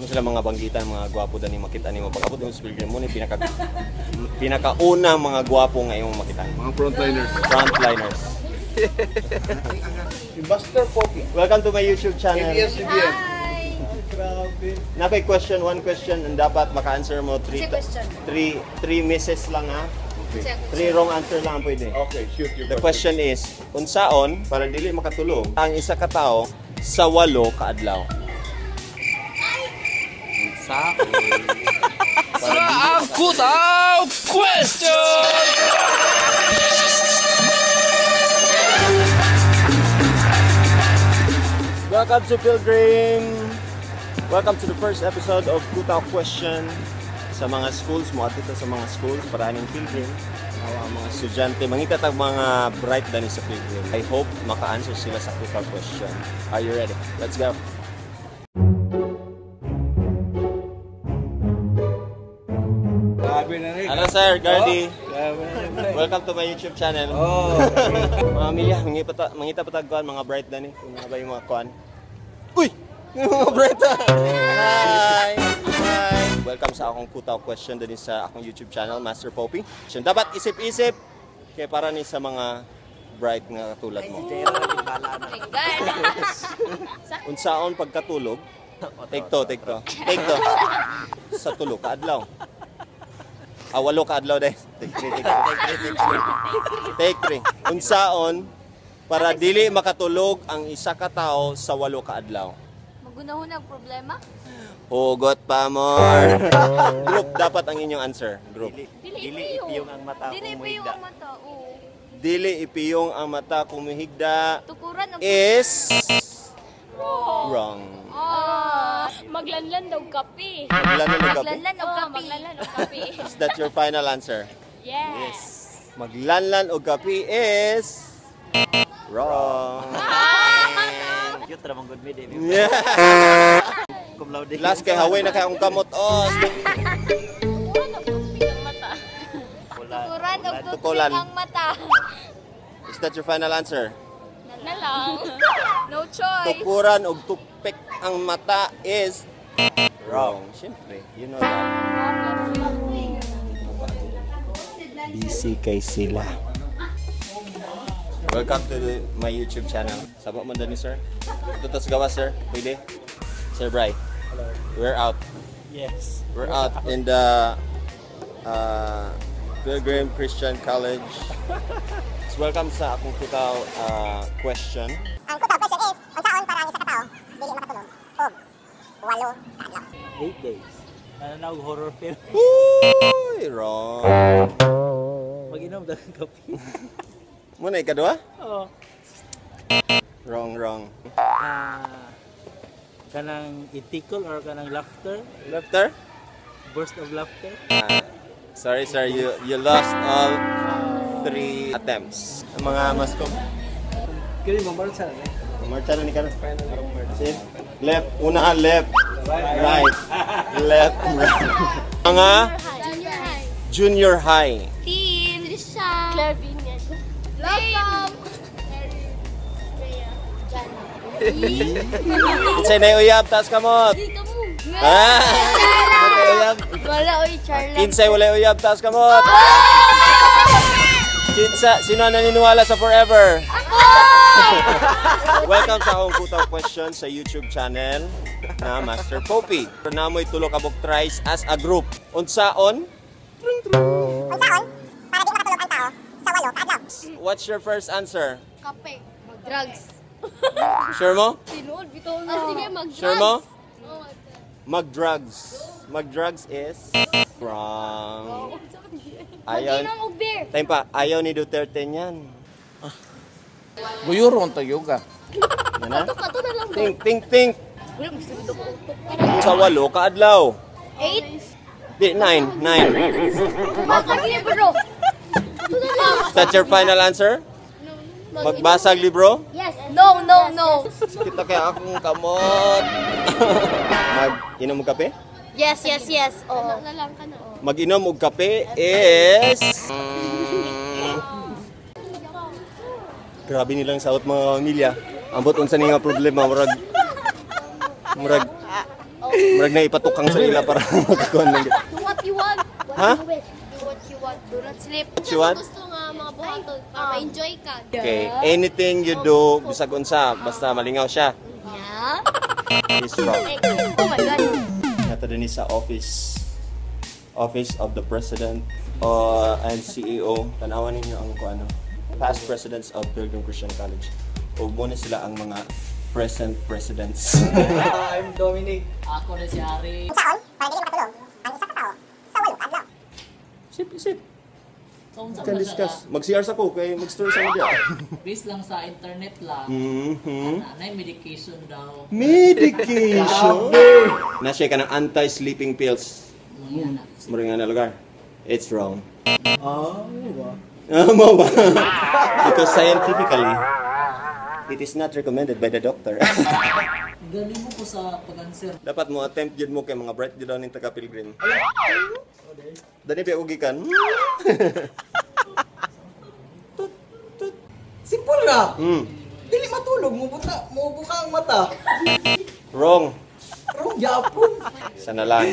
sila mga banggitan, mga gwapo dani makita nimo pag-abot mo sa Pilgrim mo ni pinakauna mga gwapo ngayong makita. Mga frontliners. Frontliners. Master Poppy. Welcome to my YouTube channel. ABS-CBN. Grabe. Nakay question, one question and dapat maka-answer mo 3 misses lang ha. 3 wrong answer lang pwede. Okay, shoot your The question is, unsaon para dili makatulog ang isa ka tawo sa 8 kaadlaw? Unsaon? Sa ang Kutaw Question! Welcome to Pilgrim! Welcome to the first episode of Kutaw Question. Sa mga schools, mo atito sa mga schools para ning Pilgrim. Ang mga estudyante, mangita tag mga bright dani sa Pilgrim. I hope maka-answer sila sa Kutaw Question. Are you ready? Let's go! Hello sir, Gardy. Welcome to my YouTube channel. Mga milya, mangita patagkuan mga bright dani. Kung ba yung mga kuan. Uy! Mga bright. Hi! Hi! Welcome sa akong Kutaw Question dani sa akong YouTube channel, Master Poppy. Dapat isip-isip kay para ni sa mga bright nga katulad mo. Unsaon pagkatulog? Take to. Sa tulog kaadlaw. 8 kaadlaw deh. Take 3. Unsaon para dili makatulog ang isa ka tawo sa 8 kaadlaw? Magunahon ang problema? Hugot pa more. Group dapat ang inyong answer. Group. Dili ipiyong ang mata. Dili ipiyong ang mata kung muhigda. Tukuran ang is wrong. Maglanlan daw kape. Maglanlan og kape. Maglanlan og kape. Is that your final answer? Yes. Maglanlan og kape is wrong. Cute ramang good mid. Cum laude. Last kay haway na kay ang kamot. Tukuran og Tukulan. toothpick ang mata. Is that your final answer? Na lang. No choice. Tukuran og tupik ang mata is wrong. Siyempre, you know that. Busy kay sila. Welcome to my YouTube channel. Sabo man dani sir. Ito sa gawas sir. Pwede? Sir Bry. Hello. We're out. Yes. We're out in the Pilgrim Christian College. So welcome sa akong Kutaw question. Ang Kutaw question is, unsaon para ang isa ka tawo dili makatulog og 8 kaadlaw? 8 days. Ano horror film? Uy, wrong. Mag-inom daw ng kape. Muna ikadua? Oo. Wrong. Kanang itikol or kanang laughter? Laughter? Burst of laughter? Sorry sir, you lost all 3 attempts. Ang mga mascom. Kaya mamarcha na. Marcha na ni Karon. Sit. Left, unahan left. Right. Left, right. Mga junior high. Team Risha. Claire Vinyag. Blossom. Say na uyab, taas kamot. Dito mo. Uyab. Wala oy Charlotte. Kinsay wala uyab, taas kamot. Kinsa, sino ang naniniwala sa forever? Welcome sa akong Kutaw Question sa YouTube channel na Master Poppy. Namoy tulo ka bok tries as a group. Unsaon? Unsaon para di makatulog ang tawo sa 8 kaadlaw? What's your first answer? Kape. Mag-drugs. Sure mo? Tinuod bitaw na. Sige, mag-drugs. Sure mo? Mag-drugs. Mag-drugs is wrong. Ayaw. Mag-inom og beer. Time pa, ayaw ni Duterte niyan. Buyuron tayo ka. Yan na? Kato na lang. Think. Sa 8 kaadlaw. 8. Di, 9. Basag libro. Is that your final answer? Magbasag libro? Yes. No. Kita kaya akong kamot. Mag-inom og kape? Yes. Oo. Mag-inom og kape is... Grabe nilang saot mga pamilya. Ambot unsa ni nga problema murag Murag na ipatukang sa ila para magkakuan lang. Do what you want. Ha? Do what you want. Do not sleep. you want? Gusto nga mga buhaton. Ma-enjoy ka. Okay, anything you do, bisag unsa, basta malingaw siya. Yeah. Is wrong. Oh my God. Nato din sa office of the president and CEO. Tanawan ninyo ang kuano, past presidents of Pilgrim Christian College. Ug mo na sila ang mga present presidents. I'm Dominic. Ako na si Ari. Unsaon para dili makatulog ang isa ka tawo sa walo ka adlaw. Sip. Unsa Can ba siya? discuss. Mag-CR sa ko kay mag-story sa media. Based lang sa internet lang. Nanay medication daw. Medication. Na siya ka ng anti-sleeping pills. Yan na. Mura nga na lugar. It's wrong. ba? Mo ba? Because scientifically, it is not recommended by the doctor. Galing mo ko sa pag-answer. Dapat mo attempt yun mo kay mga bright yun daw ng taga-pilgrim. Dani ba ugikan? Simple na. Hmm. Dili matulog mo buka ang mata. Wrong. Pero yapon. Sana lang.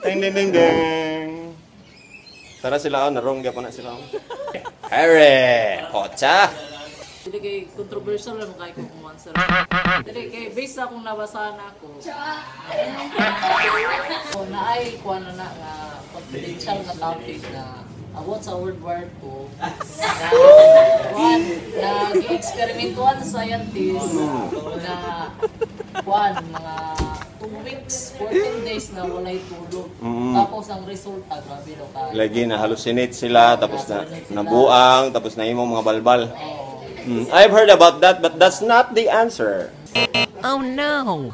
Ding ding ding ding. Tara sila na wrong gyapon na sila. Harry, Pocha. Dili kay controversial lang kay kung answer. Dili kay based sa akong nabasahan ako. O naay kuan na nga confidential na topic na about sa World War II. Nag-experimentuhan sa scientist na kuan mga 2 weeks, 14 days na walay tulog. Tapos ang resulta grabe daw ka. Lagi na hallucinate sila tapos na nabuang tapos na imong mga balbal. I've heard about that but that's not the answer. Oh no.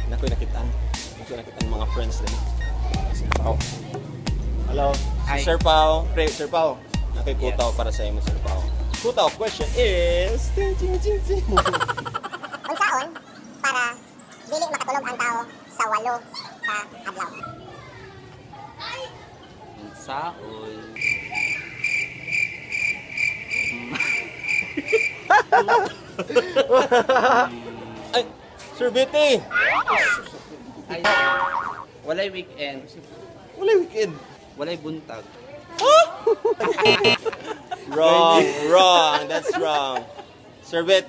Nakoy nakitaan mga friends din. Si Pao. Hello. Si Sir Pao. Sir Pao. Nakoy kutaw para sa imo Sir Pao. Kutaw question is Unsaon para dili makatulog ang tao sa walo ka adlaw. Saol. Ay, Sir Betty. Walay weekend. Wala weekend. Walay buntag. Wrong. That's wrong. Sir Bet.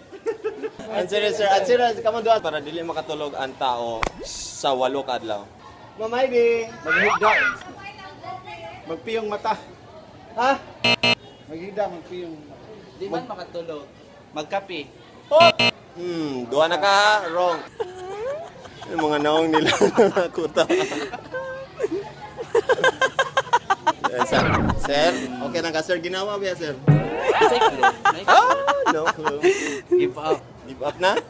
Answer it, sir. Answer it. Come on, doon. Para dili makatulog ang tao sa walo ka adlaw. Mamay, be. Maghigda. Magpiyong mata. Ha? Maghigda, magpiyong mata. Di man makatulog. Magkape. Duha na ka, ha? Wrong. Yung mga naong nila nakuta. Sir, okay na ka, sir. Ginawa ba, sir? No clue. Give up. Give up na?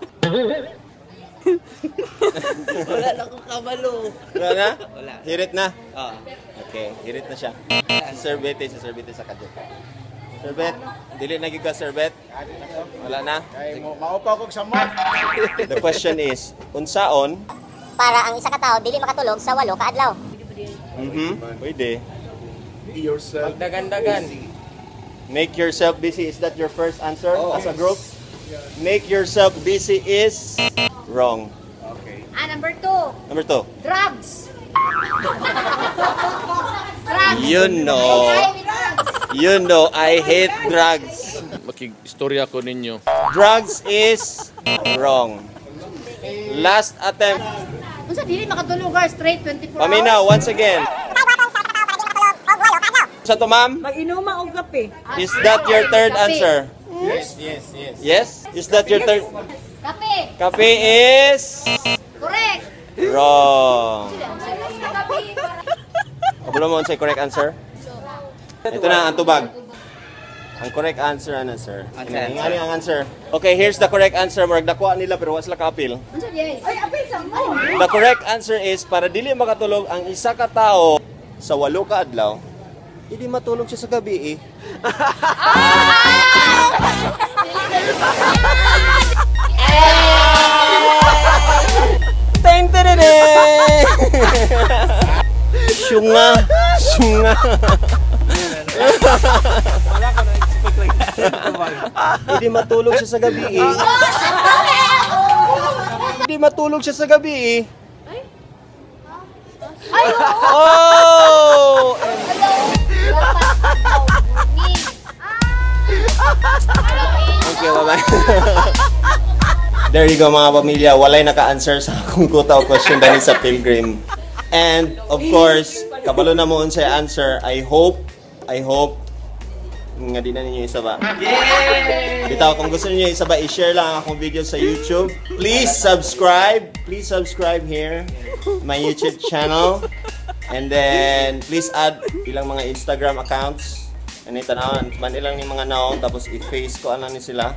Wala na akong kabalo. Wala na? Wala. Hirit na? Ah. Okay, hirit na siya. Si Sir Bete sa kadyo. Sir Bet, dili na ka, Sir Bet? Wala na? Kay maupa ko sa mo. The question is, unsaon? Para ang isa ka tawo dili makatulog sa walo ka adlaw. Pwede. Be yourself. Dagan-dagan. Make yourself busy. Is that your first answer as a group? Make yourself busy is wrong. Okay. Number 2. Number 2. Drugs. Drugs. You know, I hate drugs. Makig-istorya ko ninyo. Drugs is wrong. Last attempt. Unsa dili makatulog ka straight 24 hours? Paminaw, once again. Sa to, ma'am? Mag-inuma og kape. Is that your third answer? Yes. Yes? Is that your third? Kape. Kape is Correct. wrong. Kape. Kabalo mo sa correct answer? Ito na ang tubag. Ang correct answer ano, sir? Hingali ang answer. Okay, here's the correct answer. Murag dakuha nila pero wala sila ka-appeal. Unsa di? Ay, apil sa mo. The correct answer is para dili makatulog ang isa ka tao sa 8 ka adlaw, hindi matulog siya sa gabi eh. Teng terere. Syunga. Hindi matulog siya sa gabi eh. Hindi matulog siya sa gabi eh. Oh! Thank you, bye-bye. There you go mga pamilya. Walay naka-answer sa akong kutaw question dahil sa Pilgrim. And of course, kabalo na mo sa answer. I hope nga di na ninyo isa ba? Bitaw, kung gusto niyo isa ba, i-share lang akong video sa YouTube. Please subscribe here my YouTube channel. And then please add ilang mga Instagram accounts. Ano tanawan, man ilang ni mga naong tapos i-face ko ano ni sila.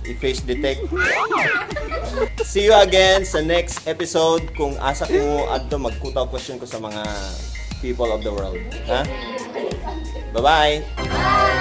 I-face detect. See you again sa next episode kung asa ko adto magkutaw question ko sa mga people of the world. Ha? Bye-bye.